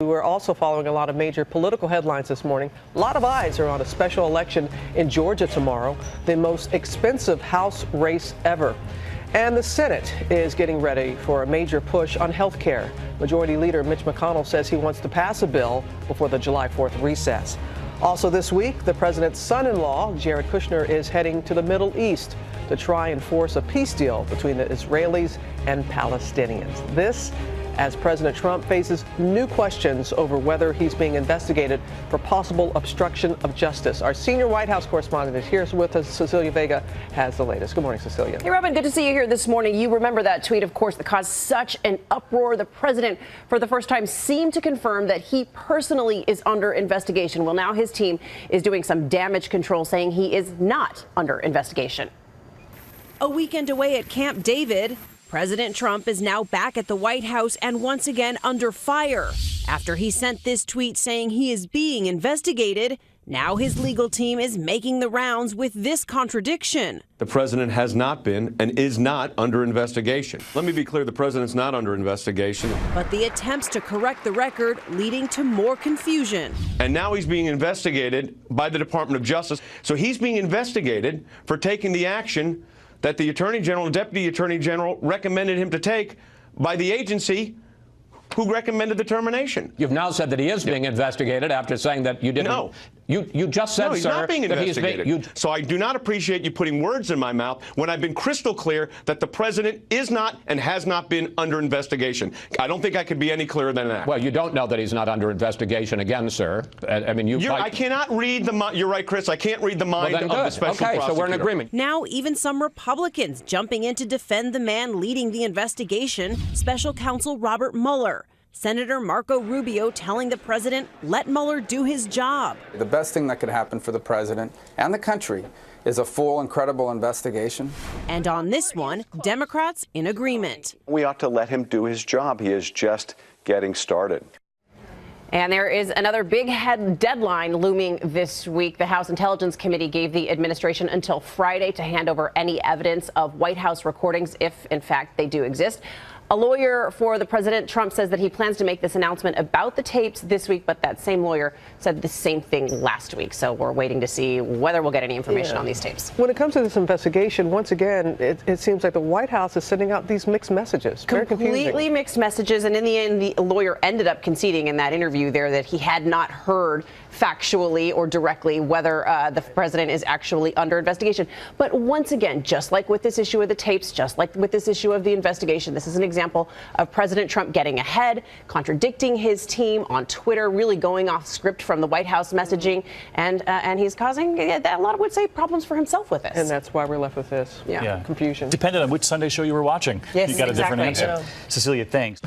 We're also following a lot of major political headlines this morning. A lot of eyes are on a special election in Georgia tomorrow, the most expensive House race ever. And the Senate is getting ready for a major push on health care. Majority Leader Mitch McConnell says he wants to pass a bill before the July 4th recess. Also this week, the president's son-in-law, Jared Kushner, is heading to the Middle East to try and force a peace deal between the Israelis and Palestinians. This as President Trump faces new questions over whether he's being investigated for possible obstruction of justice. Our senior White House correspondent is here with us. Cecilia Vega has the latest. Good morning, Cecilia. Hey, Robin, good to see you here this morning. You remember that tweet, of course, that caused such an uproar. The president, for the first time, seemed to confirm that he personally is under investigation. Well, now his team is doing some damage control, saying he is not under investigation. A weekend away at Camp David, President Trump is now back at the White House and once again under fire. After he sent this tweet saying he is being investigated, now his legal team is making the rounds with this contradiction. The president has not been and is not under investigation. Let me be clear, the president's not under investigation. But the attempts to correct the record leading to more confusion. And now he's being investigated by the Department of Justice. So he's being investigated for taking the action that the Attorney General and Deputy Attorney General recommended him to take by the agency who recommended the termination. You've now said that he is being investigated after saying that you didn't. No. You just said, no, he's sir, not being that investigated. He is So I do not appreciate you putting words in my mouth when I've been crystal clear that the president is not and has not been under investigation. I don't think I could be any clearer than that. Well, you don't know that he's not under investigation again, sir. I mean, I cannot read the mind. You're right, Chris. I can't read the mind of the special prosecutor. So we're in agreement. Now, even some Republicans jumping in to defend the man leading the investigation, Special Counsel Robert Mueller. Senator Marco Rubio telling the president, let Mueller do his job. The best thing that could happen for the president and the country is a full and credible investigation. And on this one, Democrats in agreement. We ought to let him do his job. He is just getting started. And there is another big deadline looming this week. The House Intelligence Committee gave the administration until Friday to hand over any evidence of White House recordings, if in fact they do exist. A lawyer for the president, Trump, says that he plans to make this announcement about the tapes this week, but that same lawyer said the same thing last week. So we're waiting to see whether we'll get any information on these tapes. When it comes to this investigation, once again, it seems like the White House is sending out these mixed messages. Very Completely mixed messages. And in the end, the lawyer ended up conceding in that interview there that he had not heard factually or directly whether the president is actually under investigation. But once again, just like with this issue of the tapes, just like with this issue of the investigation, this is an example of President Trump getting ahead, contradicting his team on Twitter, really going off script from the White House messaging, and he's causing, a lot of would say, problems for himself with this. And that's why we're left with this confusion. Depended on which Sunday show you were watching. Yes, you got a different answer. Yeah. Cecilia, thanks.